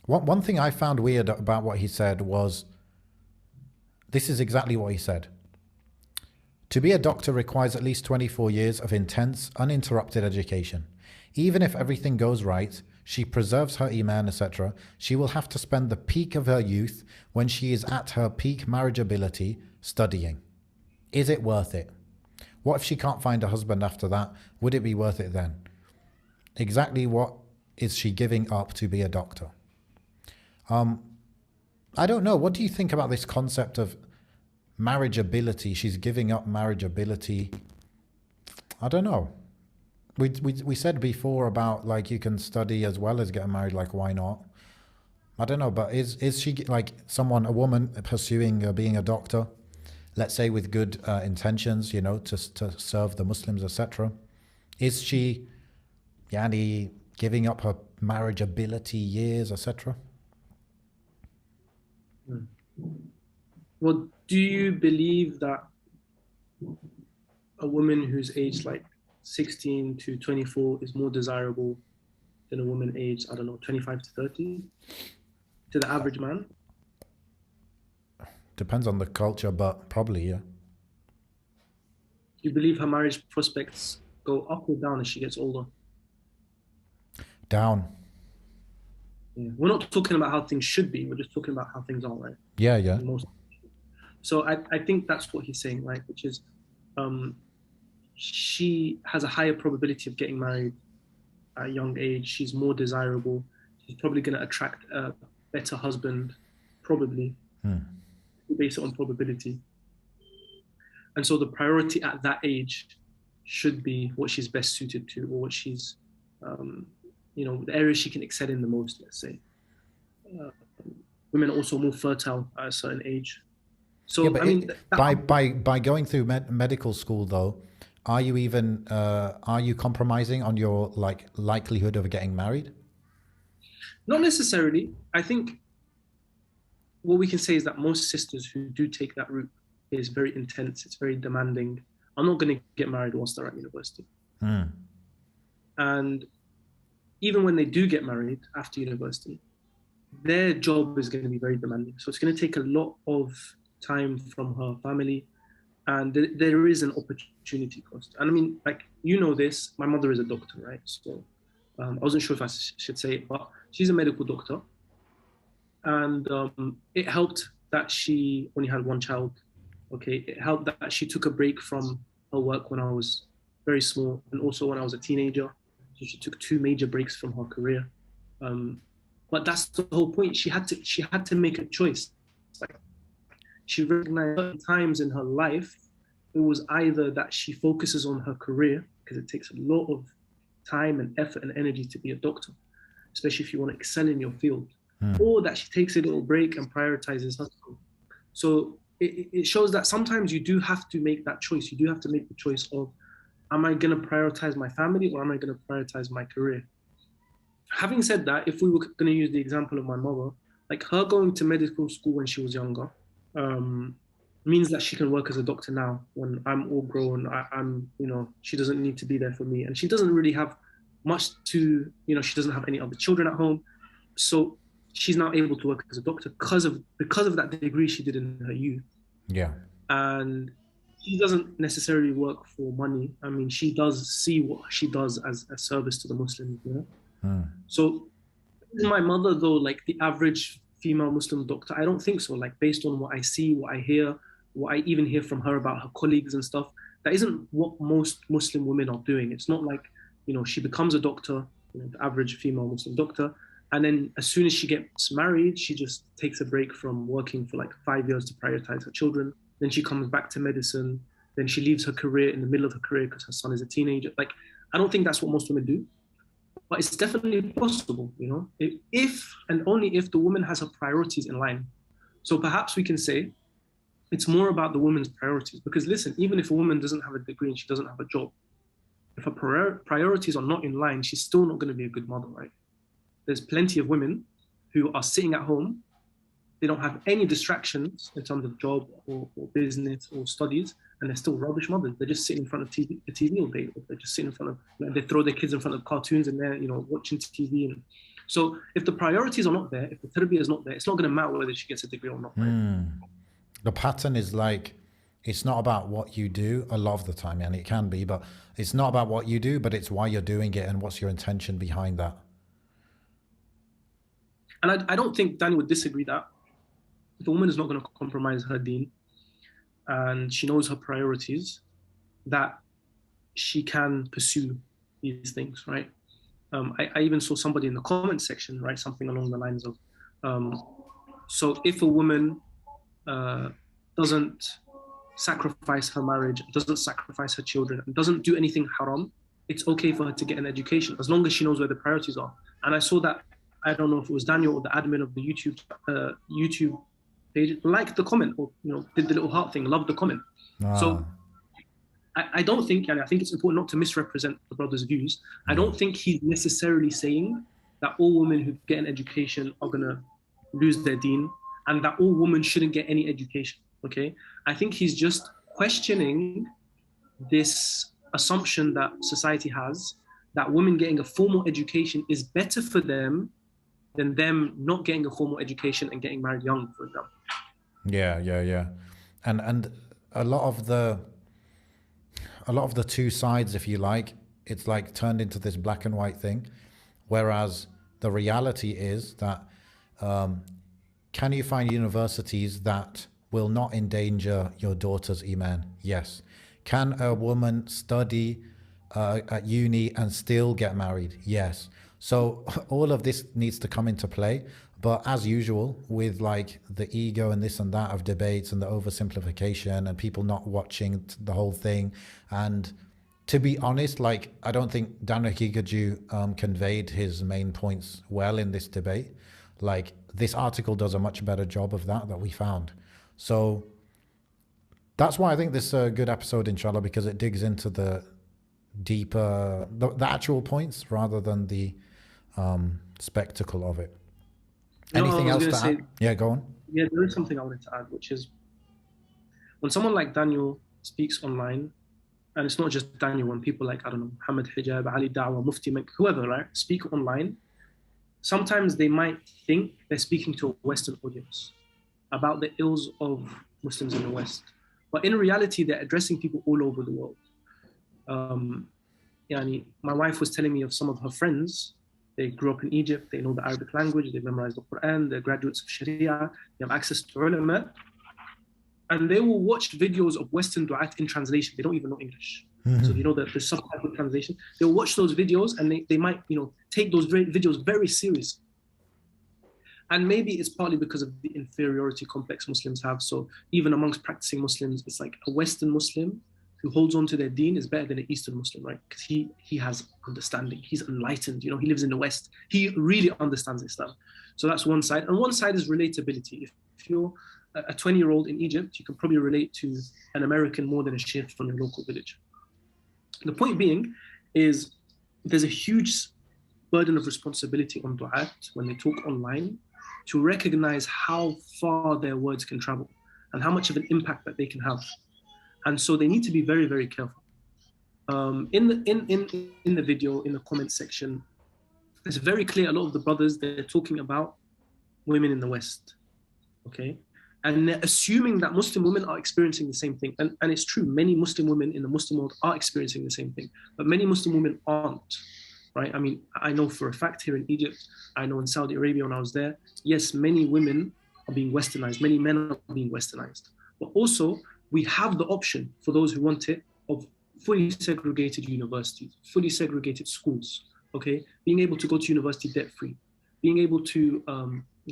One thing I found weird about what he said was, this is exactly what he said. To be a doctor requires at least 24 years of intense, uninterrupted education. Even if everything goes right, she preserves her iman, etc., she will have to spend the peak of her youth, when she is at her peak marriageability, studying. Is it worth it? What if she can't find a husband after that? Would it be worth it then? Exactly what is she giving up to be a doctor? I don't know. What do you think about this concept of marriageability? She's giving up marriageability. I don't know. We said before about, like, you can study as well as get married. Like, why not? I don't know. But is she like a woman pursuing being a doctor, let's say with good intentions, to serve the Muslims, etc.? Is she, yani, giving up her marriageability years, etc.? Well, do you believe that a woman who's aged like 16 to 24 is more desirable than a woman aged, I don't know, 25 to 30 to the average man? Depends on the culture, but probably, yeah. Do you believe her marriage prospects go up or down as she gets older? Down. Yeah. We're not talking about how things should be. We're just talking about how things are, right? Yeah. So I think that's what he's saying, right? Which is, she has a higher probability of getting married at a young age. She's more desirable. She's probably going to attract a better husband, probably. Based on probability. And so the priority at that age should be what she's best suited to, or what she's, the areas she can excel in the most, let's say. Women are also more fertile at a certain age. So, yeah, by going through medical school, though, are you compromising on your likelihood of getting married? Not necessarily. I think what we can say is that most sisters who do take that route is very intense. It's very demanding. I'm not going to get married whilst they're at university. And even when they do get married after university, their job is going to be very demanding. So it's going to take a lot of time from her family, and there is an opportunity cost. And I mean, this, my mother is a doctor, right? So I wasn't sure if I should say it, but she's a medical doctor. And it helped that she only had one child. Okay, it helped that she took a break from her work when I was very small, and also when I was a teenager. So she took 2 major breaks from her career. But that's the whole point. She had to make a choice. She recognized certain times in her life, it was either that she focuses on her career, because it takes a lot of time and effort and energy to be a doctor, especially if you want to excel in your field, or that she takes a little break and prioritizes her school. So it shows that sometimes you do have to make that choice. You do have to make the choice of, am I going to prioritize my family, or am I going to prioritize my career? Having said that, if we were going to use the example of my mother, like her going to medical school when she was younger, means that she can work as a doctor now when I'm all grown. She doesn't need to be there for me, and she doesn't really have much to, she doesn't have any other children at home. So she's now able to work as a doctor because of that degree she did in her youth. Yeah. And she doesn't necessarily work for money. I mean, she does see what she does as a service to the Muslims, So my mother, though, like the average female Muslim doctor, I don't think so. Like, based on what I see, what I hear, what I even hear from her about her colleagues and stuff, that isn't what most Muslim women are doing. It's not like, she becomes a doctor, the average female Muslim doctor, And then as soon as she gets married, she just takes a break from working for like 5 years to prioritize her children. Then she comes back to medicine. Then she leaves her career in the middle of her career because her son is a teenager. Like, I don't think that's what most women do, but it's definitely possible, you know, if and only if the woman has her priorities in line. So perhaps we can say it's more about the woman's priorities, because listen, even if a woman doesn't have a degree and she doesn't have a job, if her priorities are not in line, she's still not going to be a good mother, right? There's plenty of women who are sitting at home. They don't have any distractions in terms of job or business or studies, and they're still rubbish mothers. They're just sitting in front of the TV all day. They're just sitting in front of, they throw their kids in front of cartoons and they're, you know, watching TV. And so if the priorities are not there, if the tarbiyah is not there, it's not going to matter whether she gets a degree or not. Right? The pattern is like, it's not about what you do a lot of the time, and it can be, but it's not about what you do, but it's why you're doing it and what's your intention behind that. And I don't think Danny would disagree that if a woman is not going to compromise her deen and she knows her priorities, that she can pursue these things, right? I even saw somebody in the comment section write something along the lines of, so if a woman doesn't sacrifice her marriage, doesn't sacrifice her children, and doesn't do anything haram, it's okay for her to get an education as long as she knows where the priorities are. And I saw that, I don't know if it was Daniel or the admin of the YouTube page, liked the comment, or, you know, did the little heart thing, loved the comment. So I don't think, and I think it's important not to misrepresent the brother's views. I don't think he's necessarily saying that all women who get an education are gonna lose their deen, and that all women shouldn't get any education, okay? I think he's just questioning this assumption that society has, that women getting a formal education is better for them than them not getting a formal education and getting married young, for example. Yeah. And a lot of the two sides, if you like, it's like turned into this black and white thing. Whereas the reality is that, can you find universities that will not endanger your daughter's iman? Yes. Can a woman study at uni and still get married? Yes. So all of this needs to come into play. But as usual, with like the ego and this and that of debates and the oversimplification and people not watching the whole thing. And to be honest, like, I don't think Daniel Haqiqatjou conveyed his main points well in this debate. Like, this article does a much better job of that we found. So that's why I think this is a good episode, inshallah, because it digs into the deeper, the actual points rather than the spectacle of it. Anything else to add? Yeah, go on. Yeah, there is something I wanted to add, which is when someone like Daniel speaks online, and it's not just Daniel, when people like, I don't know, Muhammad Hijab, Ali Dawah, Mufti Mek, whoever, right, speak online, sometimes they might think they're speaking to a Western audience about the ills of Muslims in the West. But in reality, they're addressing people all over the world. My wife was telling me of some of her friends. They grew up in Egypt, they know the Arabic language, they memorized the Quran, they're graduates of Sharia, they have access to ulama, and they will watch videos of Western du'at in translation. They don't even know English. So you know that the subtitle translation, they'll watch those videos and they might, you know, take those videos very seriously. And maybe it's partly because of the inferiority complex Muslims have. So even amongst practicing Muslims, it's like a Western Muslim who holds on to their deen is better than an Eastern Muslim, right? Because he has understanding, he's enlightened, you know, he lives in the West. He really understands Islam. So that's one side. And one side is relatability. If you're a 20-year-old in Egypt, you can probably relate to an American more than a sheikh from your local village. The point being is there's a huge burden of responsibility on du'at when they talk online to recognize how far their words can travel and how much of an impact that they can have. And so they need to be very, very careful. In the video, in the comment section, it's very clear, a lot of the brothers, they're talking about women in the West, okay? And they're assuming that Muslim women are experiencing the same thing. And it's true, many Muslim women in the Muslim world are experiencing the same thing, but many Muslim women aren't, right? I mean, I know for a fact here in Egypt, I know in Saudi Arabia when I was there, yes, many women are being westernized, many men are being westernized, but also we have the option for those who want it of fully segregated universities, fully segregated schools, okay? Being able to go to university debt-free. being able to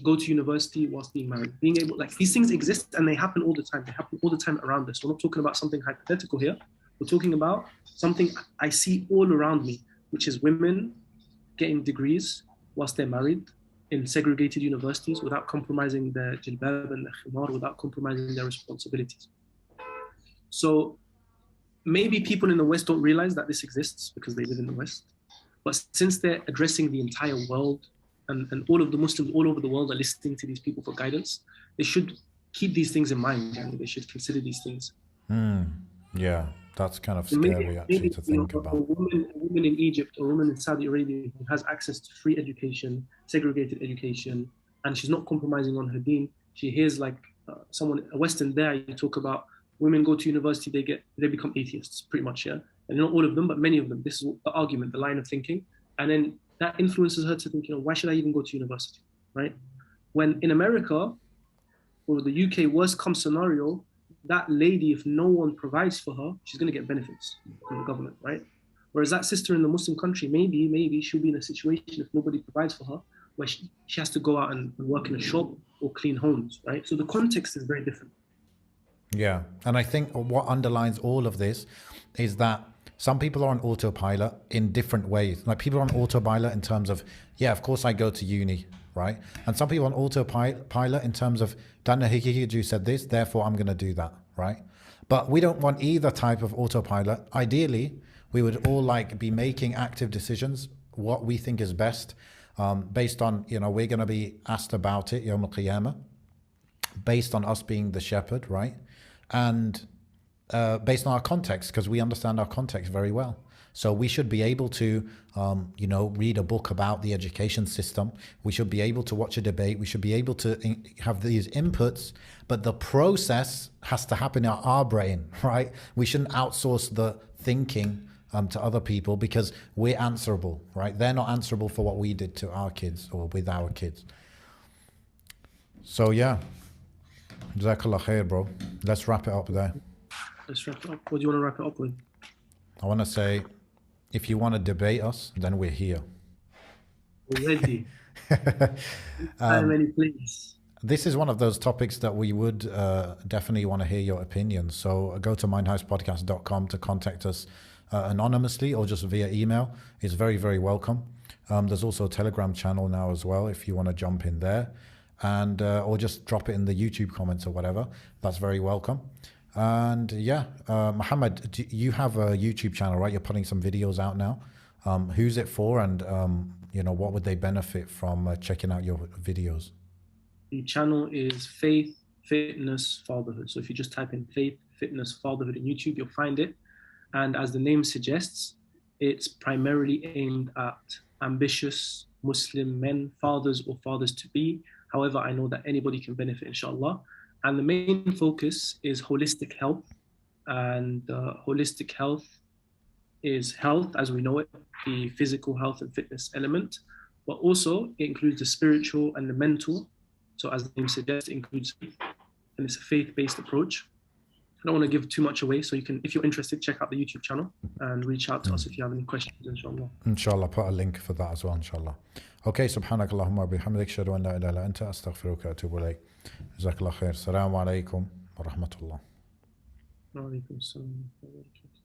go to university whilst being married, being able, like, these things exist and they happen all the time. They happen all the time around us. We're not talking about something hypothetical here. We're talking about something I see all around me, which is women getting degrees whilst they're married in segregated universities without compromising their jilbab and their khimar, without compromising their responsibilities. So maybe people in the West don't realize that this exists because they live in the West. But since they're addressing the entire world, and all of the Muslims all over the world are listening to these people for guidance, they should keep these things in mind, and they should consider these things. Yeah, that's kind of scary actually to think about. A woman in Egypt or a woman in Saudi Arabia who has access to free education, segregated education, and she's not compromising on her deen. She hears like a Western there, you talk about women go to university, they become atheists, pretty much, yeah? And not all of them, but many of them. This is the argument, the line of thinking. And then that influences her to think, why should I even go to university, right? When in America, or the UK, worst come scenario, that lady, if no one provides for her, she's going to get benefits from the government, right? Whereas that sister in the Muslim country, maybe she'll be in a situation, if nobody provides for her, where she has to go out and work in a shop or clean homes, right? So the context is very different. Yeah, and I think what underlines all of this is that some people are on autopilot in different ways. Like people are on autopilot in terms of, yeah, of course I go to uni, right? And some people on autopilot in terms of, Daniel Haqiqatjou said this, therefore I'm going to do that, right? But we don't want either type of autopilot. Ideally, we would all like be making active decisions, what we think is best, based on, we're going to be asked about it, Yawm al-Qiyamah, based on us being the shepherd, right? And based on our context, because we understand our context very well. So we should be able to, read a book about the education system. We should be able to watch a debate. We should be able to have these inputs, but the process has to happen in our brain, right? We shouldn't outsource the thinking to other people because we're answerable, right? They're not answerable for what we did to our kids or with our kids. So yeah, Jazakallah khair, bro. Let's wrap it up there. Let's wrap it up. What do you want to wrap it up with? I want to say, if you want to debate us, then we're here. We're ready. Time, any place. This is one of those topics that we would definitely want to hear your opinions. So go to mindheistpodcast.com to contact us anonymously or just via email. It's very, very welcome. There's also a Telegram channel now as well if you want to jump in there. And or just drop it in the YouTube comments or whatever. That's very welcome. And yeah, Muhammad, you have a YouTube channel, right? You're putting some videos out now. Who's it for, and what would they benefit from checking out your videos? The channel is Faith, Fitness, Fatherhood. So if you just type in Faith, Fitness, Fatherhood in YouTube, you'll find it. And as the name suggests, it's primarily aimed at ambitious Muslim men, fathers or fathers-to-be. However, I know that anybody can benefit, inshallah. And the main focus is holistic health. And holistic health is health as we know it, the physical health and fitness element, but also it includes the spiritual and the mental. So as the name suggests, it includes faith, and it's a faith-based approach. I don't want to give too much away, so you can, if you're interested, check out the YouTube channel and reach out to us if you have any questions, inshallah. Inshallah, put a link for that as well, inshallah. Okay, subhanakallahumma wa bihamdik, ashhadu an la ilaha illa anta, astaghfiruka wa atubu ilayk. Jazakallah khair. Assalamu alaikum wa rahmatullah. Wa alaikum assalam wa barakatuh.